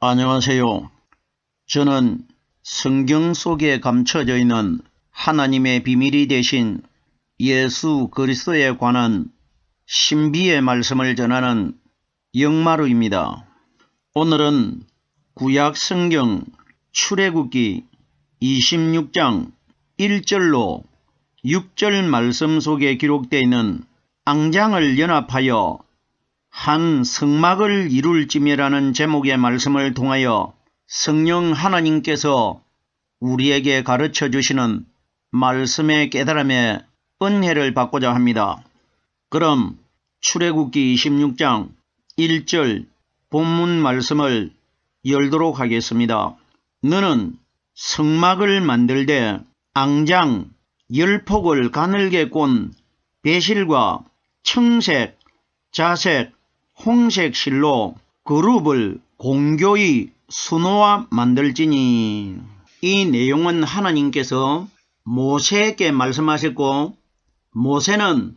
안녕하세요. 저는 성경 속에 감춰져 있는 하나님의 비밀이 되신 예수 그리스도에 관한 신비의 말씀을 전하는 영마루입니다. 오늘은 구약 성경 출애굽기 26장 1절로 6절 말씀 속에 기록되어 있는 앙장을 연합하여 한 성막을 이룰지며라는 제목의 말씀을 통하여 성령 하나님께서 우리에게 가르쳐 주시는 말씀의 깨달음에 은혜를 받고자 합니다. 그럼 출애굽기 26장 1절 본문 말씀을 열도록 하겠습니다. 너는 성막을 만들되 앙장 10폭을 가늘게 꼰 배실과 청색, 자색, 홍색 실로 그룹을 공교히 수놓아 만들지니. 이 내용은 하나님께서 모세에게 말씀하셨고 모세는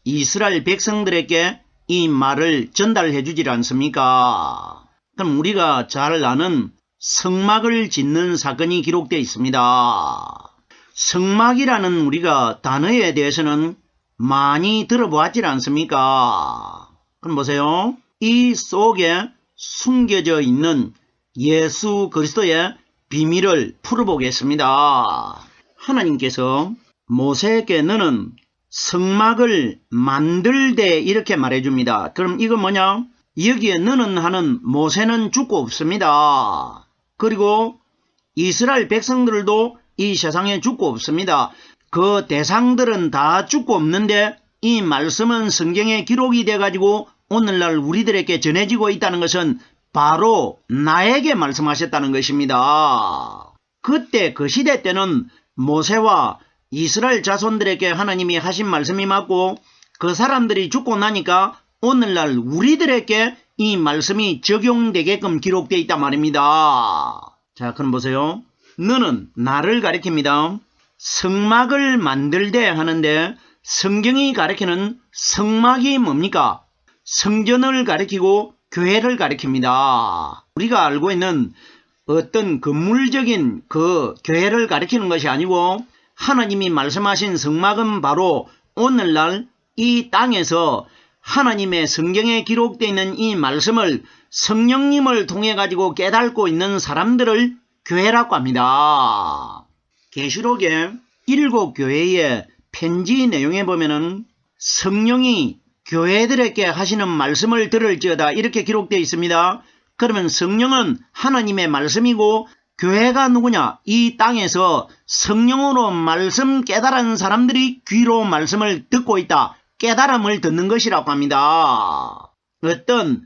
이스라엘 백성들에게 이 말을 전달해 주질 않습니까? 그럼 우리가 잘 아는 성막을 짓는 사건이 기록되어 있습니다. 성막이라는 우리가 단어에 대해서는 많이 들어보았질 않습니까? 그럼 보세요. 이 속에 숨겨져 있는 예수 그리스도의 비밀을 풀어보겠습니다. 하나님께서 모세에게 너는 성막을 만들되 이렇게 말해줍니다. 그럼 이거 뭐냐? 여기에 너는 하는 모세는 죽고 없습니다. 그리고 이스라엘 백성들도 이 세상에 죽고 없습니다. 그 대상들은 다 죽고 없는데 이 말씀은 성경에 기록이 돼가지고 오늘날 우리들에게 전해지고 있다는 것은 바로 나에게 말씀하셨다는 것입니다. 그때 그 시대 때는 모세와 이스라엘 자손들에게 하나님이 하신 말씀이 맞고 그 사람들이 죽고 나니까 오늘날 우리들에게 이 말씀이 적용되게끔 기록되어 있단 말입니다. 자, 그럼 보세요. 너는 나를 가리킵니다. 성막을 만들되 하는데 성경이 가리키는 성막이 뭡니까? 성전을 가리키고 교회를 가리킵니다. 우리가 알고 있는 어떤 건물적인 그 교회를 가리키는 것이 아니고 하나님이 말씀하신 성막은 바로 오늘날 이 땅에서 하나님의 성경에 기록되어 있는 이 말씀을 성령님을 통해 가지고 깨닫고 있는 사람들을 교회라고 합니다. 계시록의 7교회의 편지 내용에 보면은 성령이 교회들에게 하시는 말씀을 들을지어다 이렇게 기록되어 있습니다. 그러면 성령은 하나님의 말씀이고 교회가 누구냐? 이 땅에서 성령으로 말씀 깨달은 사람들이 귀로 말씀을 듣고 있다. 깨달음을 듣는 것이라고 합니다. 어떤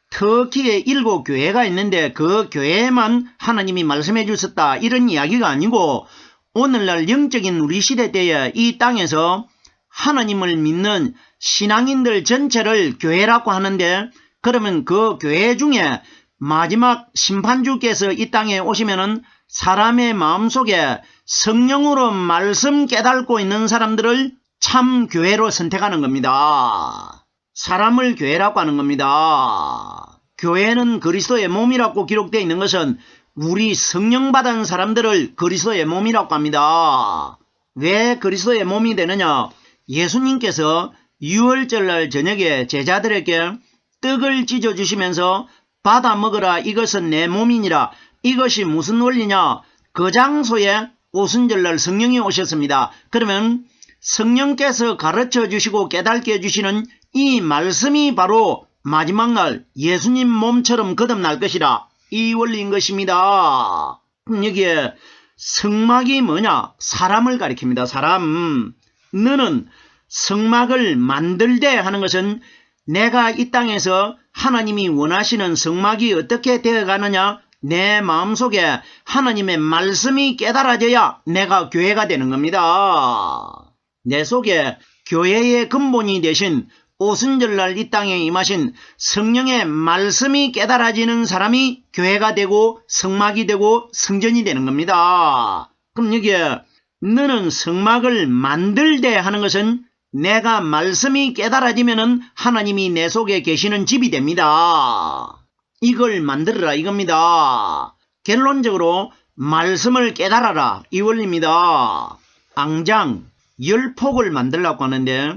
터키에 7교회가 있는데 그 교회에만 하나님이 말씀해 주셨다 이런 이야기가 아니고 오늘날 영적인 우리 시대 때에 이 땅에서 하나님을 믿는 신앙인들 전체를 교회라고 하는데 그러면 그 교회 중에 마지막 심판주께서 이 땅에 오시면은 사람의 마음속에 성령으로 말씀 깨닫고 있는 사람들을 참 교회로 선택하는 겁니다. 사람을 교회라고 하는 겁니다. 교회는 그리스도의 몸이라고 기록되어 있는 것은 우리 성령 받은 사람들을 그리스도의 몸이라고 합니다. 왜 그리스도의 몸이 되느냐? 예수님께서 유월절날 저녁에 제자들에게 떡을 찢어주시면서 받아 먹으라 이것은 내 몸이니라. 이것이 무슨 원리냐? 그 장소에 오순절날 성령이 오셨습니다. 그러면 성령께서 가르쳐 주시고 깨닫게 해주시는 이 말씀이 바로 마지막 날 예수님 몸처럼 거듭날 것이라. 이 원리인 것입니다. 여기에 성막이 뭐냐? 사람을 가리킵니다. 사람. 너는 성막을 만들되 하는 것은 내가 이 땅에서 하나님이 원하시는 성막이 어떻게 되어가느냐? 내 마음속에 하나님의 말씀이 깨달아져야 내가 교회가 되는 겁니다. 내 속에 교회의 근본이 되신 오순절날 이 땅에 임하신 성령의 말씀이 깨달아지는 사람이 교회가 되고 성막이 되고 성전이 되는 겁니다. 그럼 여기에 너는 성막을 만들되 하는 것은 내가 말씀이 깨달아지면은 하나님이 내 속에 계시는 집이 됩니다. 이걸 만들어라 이겁니다. 결론적으로 말씀을 깨달아라 이 원리입니다. 앙장, 열폭을 만들려고 하는데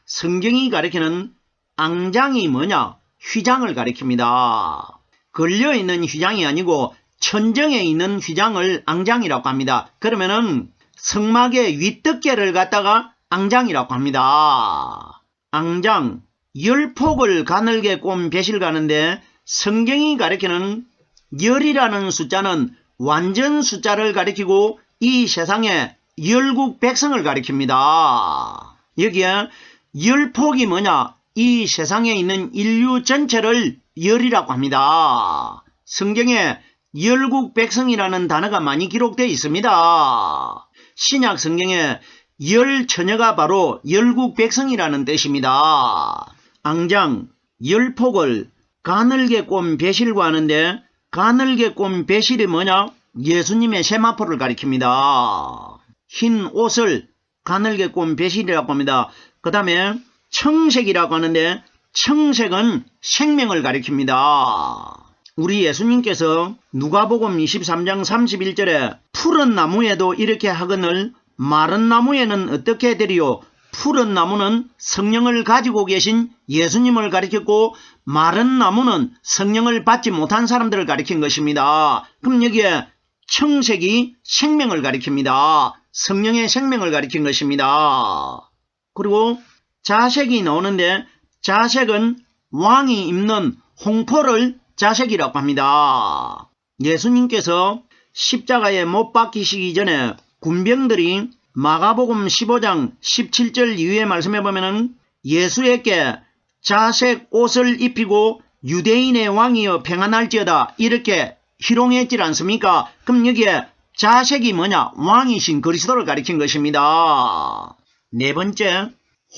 성경이 가리키는 앙장이 뭐냐? 휘장을 가리킵니다. 걸려있는 휘장이 아니고 천정에 있는 휘장을 앙장이라고 합니다. 그러면은 성막의 윗덮개를 갖다가 앙장이라고 합니다. 앙장, 열폭을 가늘게 꼰 벼실 가는데 성경이 가리키는 열이라는 숫자는 완전 숫자를 가리키고 이 세상의 열국 백성을 가리킵니다. 여기에 열폭이 뭐냐? 이 세상에 있는 인류 전체를 열이라고 합니다. 성경에 열국 백성이라는 단어가 많이 기록되어 있습니다. 신약 성경에 열 처녀가 바로 열국 백성이라는 뜻입니다. 앙장, 열폭을 가늘게 꼰 벼실과 하는데 가늘게 꼰 벼실이 뭐냐? 예수님의 세마포를 가리킵니다. 흰 옷을 가늘게 꼰 벼실이라고 합니다. 그 다음에 청색이라고 하는데 청색은 생명을 가리킵니다. 우리 예수님께서 누가복음 23장 31절에 푸른 나무에도 이렇게 하거늘 마른 나무에는 어떻게 되리요? 푸른 나무는 성령을 가지고 계신 예수님을 가리켰고 마른 나무는 성령을 받지 못한 사람들을 가리킨 것입니다. 그럼 여기에 청색이 생명을 가리킵니다. 성령의 생명을 가리킨 것입니다. 그리고 자색이 나오는데 자색은 왕이 입는 홍포를 자색이라고 합니다. 예수님께서 십자가에 못 박히시기 전에 군병들이 마가복음 15장 17절 이후에 말씀해 보면은 예수에게 자색 옷을 입히고 유대인의 왕이여 평안할지어다 이렇게 희롱했지 않습니까? 그럼 여기에 자색이 뭐냐? 왕이신 그리스도를 가리킨 것입니다. 네 번째,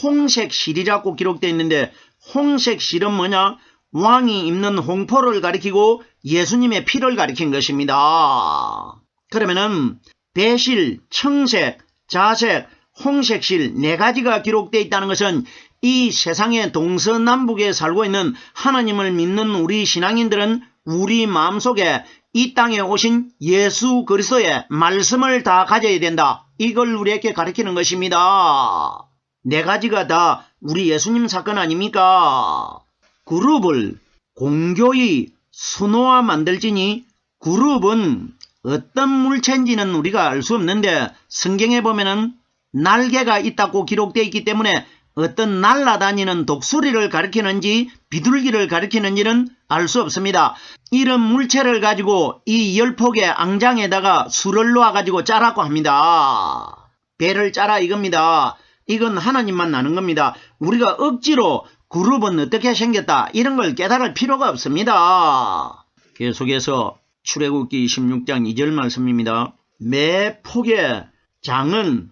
홍색실이라고 기록되어 있는데 홍색실은 뭐냐? 왕이 입는 홍포를 가리키고 예수님의 피를 가리킨 것입니다. 그러면은 배실, 청색, 자색, 홍색실 네 가지가 기록되어 있다는 것은 이 세상의 동서남북에 살고 있는 하나님을 믿는 우리 신앙인들은 우리 마음속에 이 땅에 오신 예수 그리스도의 말씀을 다 가져야 된다. 이걸 우리에게 가르치는 것입니다. 네 가지가 다 우리 예수님 사건 아닙니까? 그룹을 공교히 수노화 만들지니 그룹은 어떤 물체인지는 우리가 알 수 없는데 성경에 보면은 날개가 있다고 기록되어 있기 때문에 어떤 날아다니는 독수리를 가리키는지 비둘기를 가리키는지는 알 수 없습니다. 이런 물체를 가지고 이 열폭의 앙장에다가 술을 놓아가지고 짜라고 합니다. 배를 짜라 이겁니다. 이건 하나님만 아는 겁니다. 우리가 억지로 그룹은 어떻게 생겼다 이런 걸 깨달을 필요가 없습니다. 계속해서 출애굽기 26장 2절 말씀입니다. 매 폭의 장은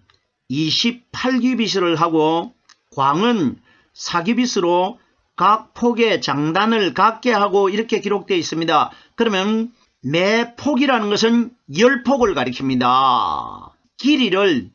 28규빗을 하고 광은 4규빗으로 각 폭의 장단을 갖게 하고 이렇게 기록되어 있습니다. 그러면 매 폭이라는 것은 10폭을 가리킵니다. 길이를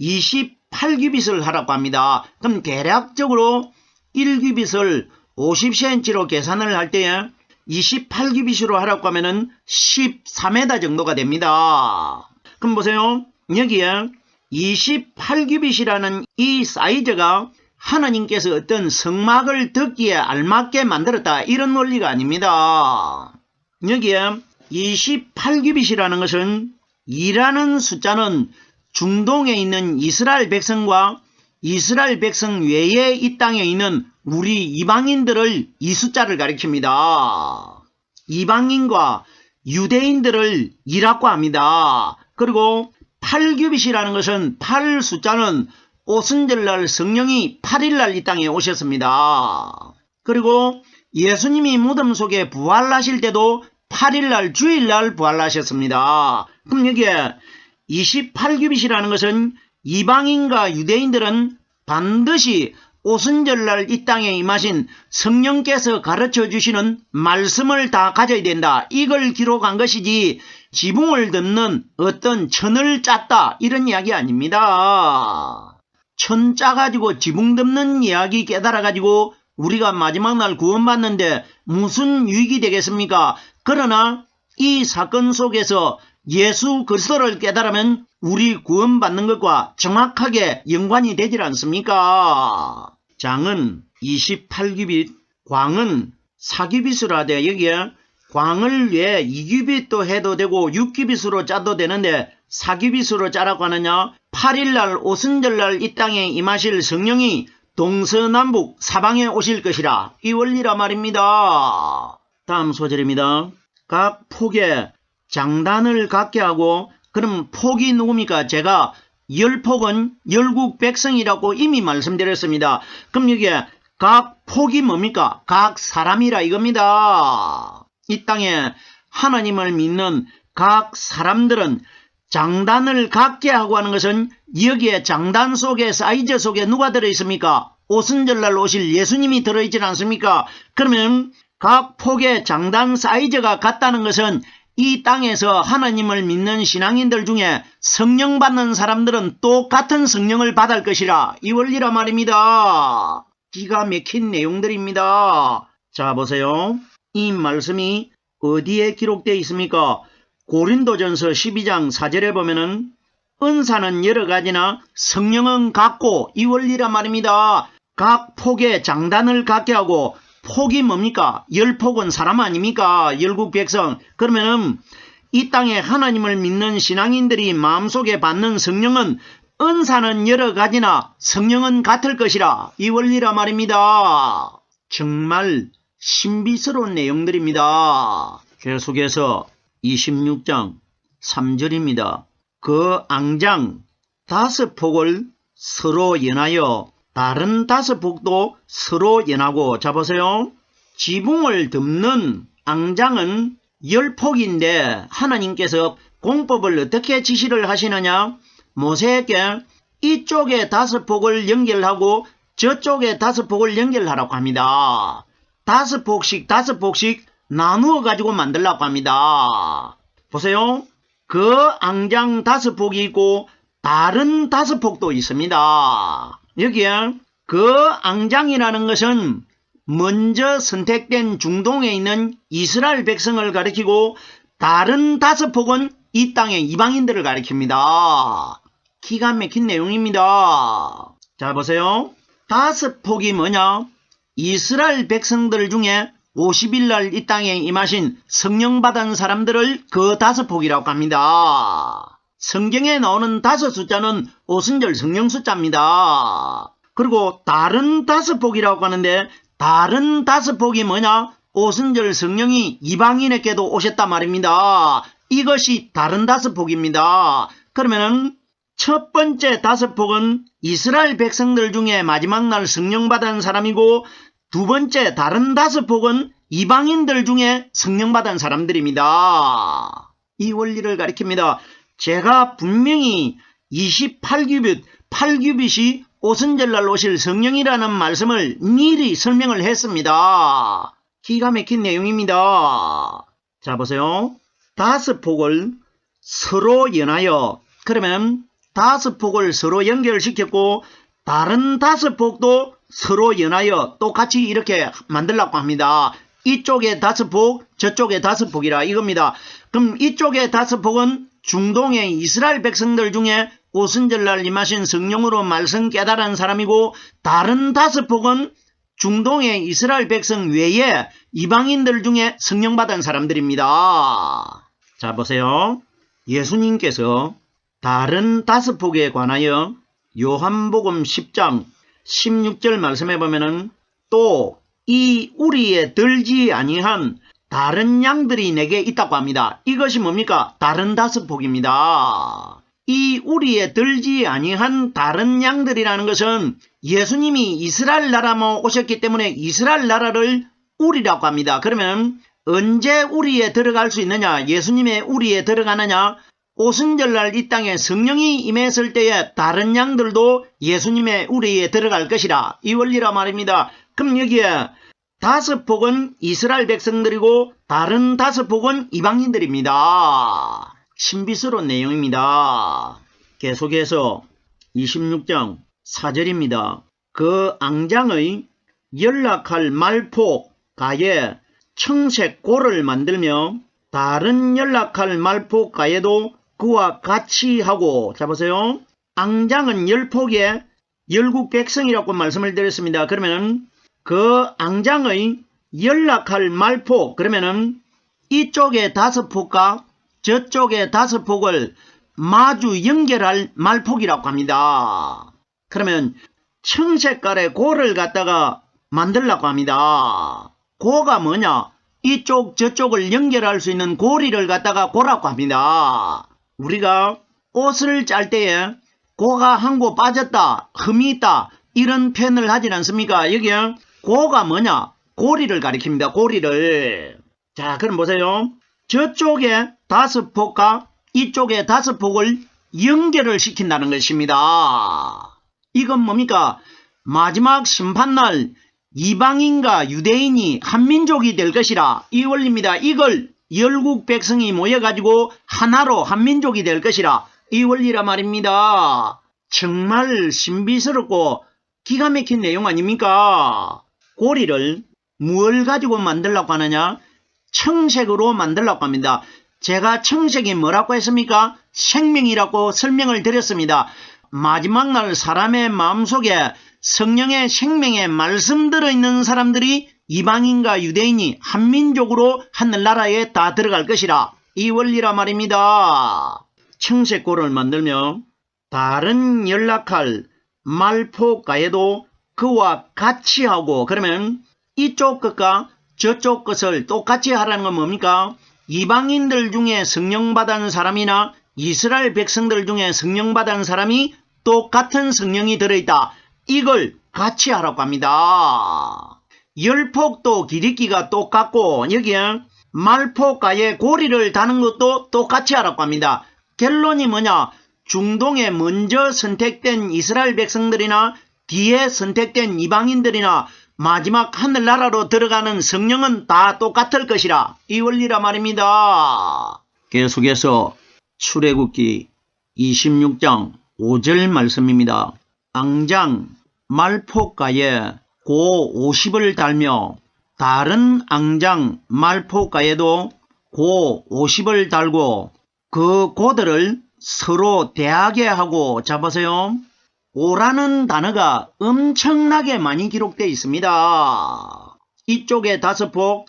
28규빗을 하라고 합니다. 그럼 대략적으로 1규빗을 50cm로 계산을 할 때에 28규빗으로 하라고 하면은 14m 정도가 됩니다. 그럼 보세요. 여기에 28규빗이라는 이 사이즈가 하나님께서 어떤 성막을 듣기에 알맞게 만들었다 이런 원리가 아닙니다. 여기에 28규빗이라는 것은 2라는 숫자는 중동에 있는 이스라엘 백성과 이스라엘 백성 외에 이 땅에 있는 우리 이방인들을 이 숫자를 가리킵니다. 이방인과 유대인들을 2라고 합니다. 그리고 8규빗이라는 것은 8 숫자는 오순절날 성령이 8일날 이 땅에 오셨습니다. 그리고 예수님이 무덤 속에 부활하실 때도 8일날 주일날 부활하셨습니다. 그럼 여기에 28규빗이라는 것은 이방인과 유대인들은 반드시 오순절날 이 땅에 임하신 성령께서 가르쳐 주시는 말씀을 다 가져야 된다. 이걸 기록한 것이지 지붕을 덮는 어떤 천을 짰다 이런 이야기 아닙니다. 천 짜가지고 지붕 덮는 이야기 깨달아가지고 우리가 마지막 날 구원받는데 무슨 유익이 되겠습니까? 그러나 이 사건 속에서 예수 그리스도를 깨달으면 우리 구원받는 것과 정확하게 연관이 되질 않습니까? 장은 28규빗, 광은 4규빗으로 하되 여기에 광을 왜 2규빗도 해도 되고 6규빗으로 짜도 되는데 4규빗으로 짜라고 하느냐? 8일날 오순절날 이 땅에 임하실 성령이 동서남북 사방에 오실 것이라. 이 원리라 말입니다. 다음 소절입니다. 각 폭에 장단을 갖게 하고, 그럼 폭이 누굽니까? 제가 열폭은 열국 백성이라고 이미 말씀드렸습니다. 그럼 여기에 각 폭이 뭡니까? 각 사람이라 이겁니다. 이 땅에 하나님을 믿는 각 사람들은 장단을 갖게 하고 하는 것은 여기에 장단 속에 사이즈 속에 누가 들어있습니까? 오순절날 오실 예수님이 들어있지 않습니까? 그러면 각 폭의 장단 사이즈가 같다는 것은 이 땅에서 하나님을 믿는 신앙인들 중에 성령 받는 사람들은 똑같은 성령을 받을 것이라. 이 원리라 말입니다. 기가 막힌 내용들입니다. 자, 보세요. 이 말씀이 어디에 기록되어 있습니까? 고린도전서 12장 4절에 보면은 은사는 여러 가지나 성령은 같고, 이 원리라 말입니다. 각 폭의 장단을 갖게 하고, 폭이 뭡니까? 열폭은 사람 아닙니까? 열국 백성. 그러면은 이 땅에 하나님을 믿는 신앙인들이 마음속에 받는 성령은 은사는 여러 가지나 성령은 같을 것이라. 이 원리라 말입니다. 정말 신비스러운 내용들입니다. 계속해서 26장 3절입니다. 그 앙장 5폭을 서로 연하여 다른 5폭도 서로 연하고. 자, 보세요. 지붕을 덮는 앙장은 10폭인데 하나님께서 공법을 어떻게 지시를 하시느냐? 모세에게 이쪽에 5폭을 연결하고 저쪽에 5폭을 연결하라고 합니다. 5폭씩 나누어 가지고 만들라고 합니다. 보세요. 그 앙장 5폭이 있고 다른 5폭도 있습니다. 여기에 그 앙장이라는 것은 먼저 선택된 중동에 있는 이스라엘 백성을 가리키고, 다른 5폭은 이 땅의 이방인들을 가리킵니다. 기가 막힌 내용입니다. 자, 보세요. 5폭이 뭐냐? 이스라엘 백성들 중에 50일날 이 땅에 임하신 성령 받은 사람들을 그 5폭이라고 합니다. 성경에 나오는 5 숫자는 오순절 성령 숫자입니다. 그리고 다른 5폭이라고 하는데 다른 5폭이 뭐냐? 오순절 성령이 이방인에게도 오셨단 말입니다. 이것이 다른 5폭입니다. 그러면은 첫 번째 5폭은 이스라엘 백성들 중에 마지막 날 성령 받은 사람이고, 두 번째 다른 5폭은 이방인들 중에 성령 받은 사람들입니다. 이 원리를 가리킵니다. 제가 분명히 28규빗, 8규빗이 오순절날 오실 성령이라는 말씀을 미리 설명을 했습니다. 기가 막힌 내용입니다. 자, 보세요. 5폭을 서로 연하여, 그러면 5폭을 서로 연결시켰고 다른 5폭도 서로 연하여 똑같이 이렇게 만들라고 합니다. 이쪽에 5폭, 저쪽에 5폭이라 이겁니다. 그럼 이쪽에 5폭은 중동의 이스라엘 백성들 중에 오순절날 임하신 성령으로 말씀 깨달은 사람이고, 다른 5폭은 중동의 이스라엘 백성 외에 이방인들 중에 성령 받은 사람들입니다. 자, 보세요. 예수님께서 다른 5폭에 관하여 요한복음 10장 16절 말씀해 보면은 또 이 우리에 들지 아니한 다른 양들이 내게 있다고 합니다. 이것이 뭡니까? 다른 5폭입니다. 이 우리에 들지 아니한 다른 양들이라는 것은 예수님이 이스라엘 나라만 오셨기 때문에 이스라엘 나라를 우리라고 합니다. 그러면 언제 우리에 들어갈 수 있느냐? 예수님의 우리에 들어가느냐? 오순절날 이 땅에 성령이 임했을 때에 다른 양들도 예수님의 우리에 들어갈 것이라. 이 원리라 말입니다. 그럼 여기에 5폭은 이스라엘 백성들이고 다른 5폭은 이방인들입니다. 신비스러운 내용입니다. 계속해서 26장 4절입니다. 그 앙장의 연락할 말포 가에 청색 골을 만들며 다른 연락할 말포 가에도 그와 같이 하고, 자 보세요. 앙장은 열폭에 열국 백성이라고 말씀을 드렸습니다. 그러면 그 앙장의 연락할 말폭, 그러면은 이쪽에 5폭과 저쪽에 5폭을 마주 연결할 말폭이라고 합니다. 그러면 청색깔의 고를 갖다가 만들라고 합니다. 고가 뭐냐? 이쪽 저쪽을 연결할 수 있는 고리를 갖다가 고라고 합니다. 우리가 옷을 짤 때에 고가 한 곳 빠졌다, 흠이 있다, 이런 표현을 하진 않습니까? 여기에 고가 뭐냐? 고리를 가리킵니다. 고리를. 자, 그럼 보세요. 저쪽에 5폭과 이쪽에 5폭을 연결을 시킨다는 것입니다. 이건 뭡니까? 마지막 심판날 이방인과 유대인이 한민족이 될 것이라, 이 원리입니다. 이걸 열국 백성이 모여가지고 하나로 한민족이 될 것이라, 이 원리라 말입니다. 정말 신비스럽고 기가 막힌 내용 아닙니까? 고리를 무엇을 가지고 만들려고 하느냐? 청색으로 만들려고 합니다. 제가 청색이 뭐라고 했습니까? 생명이라고 설명을 드렸습니다. 마지막 날 사람의 마음속에 성령의 생명의 말씀 들어있는 사람들이 이방인과 유대인이 한민족으로 하늘나라에 다 들어갈 것이라, 이 원리라 말입니다. 청색고를 만들며 다른 연락할 말포가에도 그와 같이 하고, 그러면 이쪽 것과 저쪽 것을 똑같이 하라는 건 뭡니까? 이방인들 중에 성령받은 사람이나 이스라엘 백성들 중에 성령받은 사람이 똑같은 성령이 들어있다. 이걸 같이 하라고 합니다. 열폭도 길이기가 똑같고 여기에 말포가에 고리를 다는 것도 똑같이 하라고 합니다. 결론이 뭐냐? 중동에 먼저 선택된 이스라엘 백성들이나 뒤에 선택된 이방인들이나 마지막 하늘나라로 들어가는 성령은 다 똑같을 것이라, 이 원리라 말입니다. 계속해서 출애굽기 26장 5절 말씀입니다. 앙장 말포가에 고 50을 달며 다른 앙장 말포가에도 고 50을 달고 그 고들을 서로 대하게 하고, 잡으세요. 오라는 단어가 엄청나게 많이 기록되어 있습니다. 이쪽에 5폭,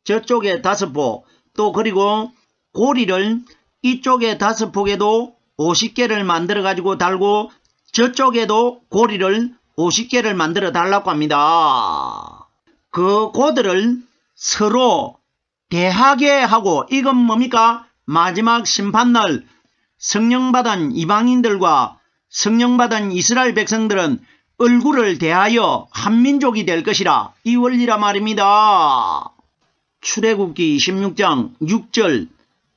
저쪽에 5폭, 또 그리고 고리를 이쪽에 5폭에도 50개를 만들어 가지고 달고 저쪽에도 고리를 50개를 만들어 달라고 합니다. 그 고들을 서로 대하게 하고, 이건 뭡니까? 마지막 심판날 성령받은 이방인들과 성령받은 이스라엘 백성들은 얼굴을 대하여 한민족이 될 것이라, 이 원리라 말입니다. 출애굽기 26장 6절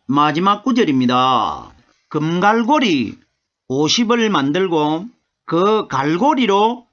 마지막 구절입니다. 금갈고리 50을 만들고 그 갈고리로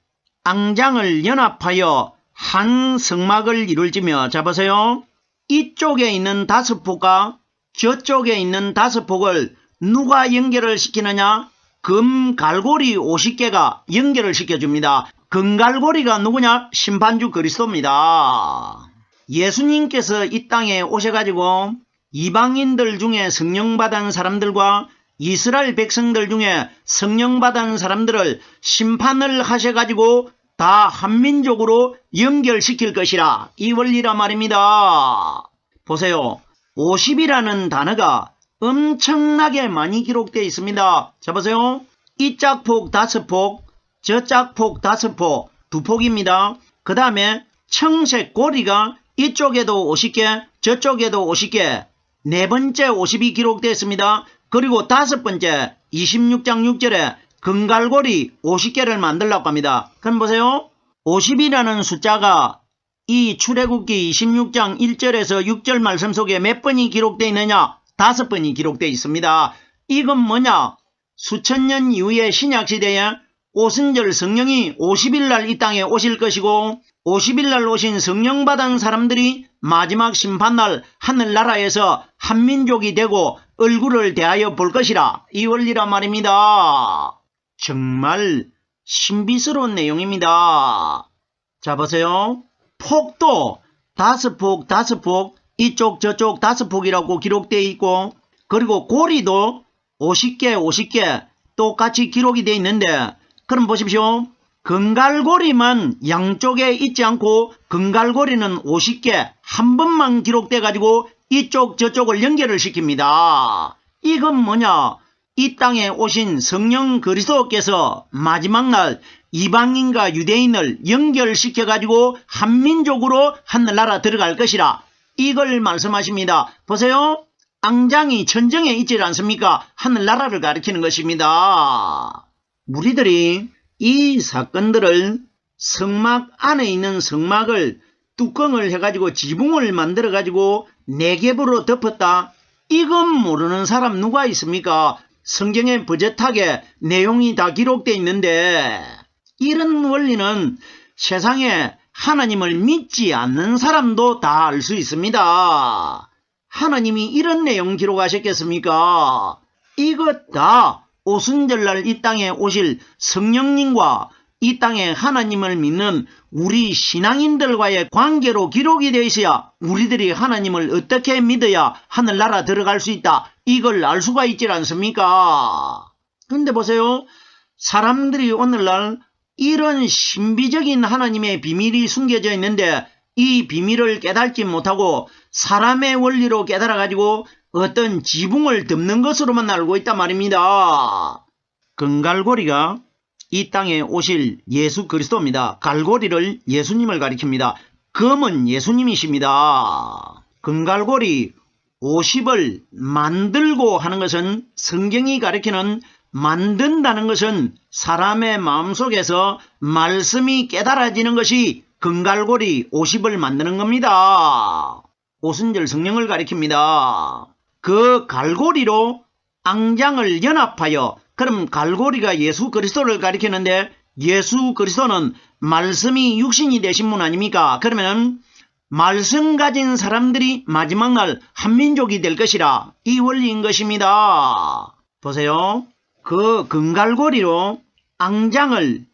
앙장을 연합하여 한 성막을 이룰지며, 잡으세요. 이쪽에 있는 5폭과 저쪽에 있는 5폭을 누가 연결을 시키느냐? 금갈고리 50개가 연결을 시켜줍니다. 금갈고리가 누구냐? 심판주 그리스도입니다. 예수님께서 이 땅에 오셔가지고 이방인들 중에 성령받은 사람들과 이스라엘 백성들 중에 성령받은 사람들을 심판을 하셔가지고 다 한민족으로 연결시킬 것이라, 이 원리라 말입니다. 보세요. 50이라는 단어가 엄청나게 많이 기록되어 있습니다. 자 보세요. 이 짝폭 5폭, 저 짝폭 5폭, 2폭입니다. 그 다음에 청색 고리가 이쪽에도 50개, 저쪽에도 50개, 네 번째 50이 기록되어 있습니다. 그리고 5번째 26장 6절에 금갈고리 50개를 만들라고 합니다. 그럼 보세요. 50이라는 숫자가 이 출애굽기 26장 1절에서 6절 말씀 속에 몇 번이 기록되어 있느냐? 5번이 기록되어 있습니다. 이건 뭐냐? 수천 년 이후의 신약시대에 오순절 성령이 50일날 이 땅에 오실 것이고 50일날 오신 성령받은 사람들이 마지막 심판날 하늘나라에서 한민족이 되고 얼굴을 대하여 볼 것이라, 이 원리라 말입니다. 정말 신비스러운 내용입니다. 자 보세요. 폭도 5폭 5폭 이쪽 저쪽 5폭이라고 기록되어 있고 그리고 고리도 50개 50개 똑같이 기록이 되어 있는데 그럼 보십시오. 금갈고리만 양쪽에 있지 않고 금갈고리는 50개 한 번만 기록돼 가지고 이쪽 저쪽을 연결을 시킵니다. 이건 뭐냐? 이 땅에 오신 성령 그리스도께서 마지막 날 이방인과 유대인을 연결시켜 가지고 한민족으로 하늘나라 들어갈 것이라 이걸 말씀하십니다. 보세요. 앙장이 천정에 있지 않습니까? 하늘나라를 가리키는 것입니다. 우리들이 이 사건들을 성막 안에 있는 성막을 뚜껑을 해가지고 지붕을 만들어가지고 네겝으로 덮었다. 이건 모르는 사람 누가 있습니까? 성경에 버젓하게 내용이 다 기록되어 있는데 이런 원리는 세상에 하나님을 믿지 않는 사람도 다 알 수 있습니다. 하나님이 이런 내용 기록하셨겠습니까? 이것 다 오순절날 이 땅에 오실 성령님과 이 땅에 하나님을 믿는 우리 신앙인들과의 관계로 기록이 되어 있어야 우리들이 하나님을 어떻게 믿어야 하늘나라 들어갈 수 있다. 이걸 알 수가 있지 않습니까? 근데 보세요. 사람들이 오늘날 이런 신비적인 하나님의 비밀이 숨겨져 있는데 이 비밀을 깨닫지 못하고 사람의 원리로 깨달아가지고 어떤 지붕을 덮는 것으로만 알고 있단 말입니다. 금갈고리가 이 땅에 오실 예수 그리스도입니다. 갈고리를 예수님을 가리킵니다. 금은 예수님이십니다. 금갈고리 50을 만들고 하는 것은 성경이 가리키는 만든다는 것은 사람의 마음속에서 말씀이 깨달아지는 것이 금갈고리 50을 만드는 겁니다. 오순절 성령을 가리킵니다. 그 갈고리로 앙장을 연합하여 그럼 갈고리가 예수 그리스도를 가리키는데 예수 그리스도는 말씀이 육신이 되신 분 아닙니까? 그러면 말씀 가진 사람들이 마지막 날 한민족이 될 것이라 이 원리인 것입니다. 보세요. 그 금갈고리로 앙장을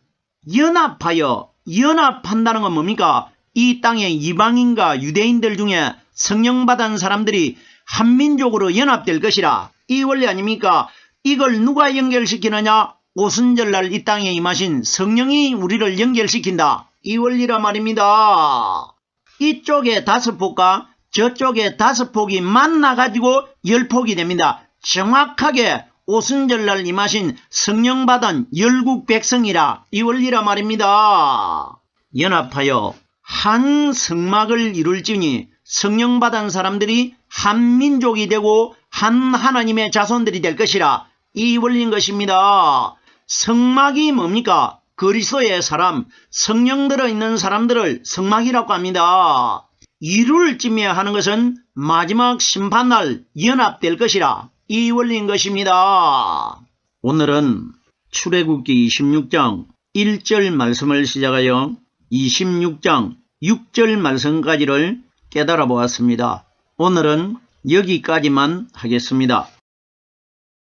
연합한다는 건 뭡니까? 이 땅의 이방인과 유대인들 중에 성령받은 사람들이 한민족으로 연합될 것이라 이 원리 아닙니까? 이걸 누가 연결시키느냐? 오순절날 이 땅에 임하신 성령이 우리를 연결시킨다. 이 원리라 말입니다. 이쪽에 5폭과 저쪽에 5폭이 만나가지고 10폭이 됩니다. 정확하게 오순절날 임하신 성령받은 열국 백성이라 이 원리라 말입니다. 연합하여 한 성막을 이룰지니 성령받은 사람들이 한 민족이 되고 한 하나님의 자손들이 될 것이라 이 원리인 것입니다. 성막이 뭡니까? 그리스도의 사람, 성령 들어있는 사람들을 성막이라고 합니다. 이룰 쯤에 하는 것은 마지막 심판날 연합될 것이라 이 원리인 것입니다. 오늘은 출애굽기 26장 1절 말씀을 시작하여 26장 6절 말씀까지를 깨달아 보았습니다. 오늘은 여기까지만 하겠습니다.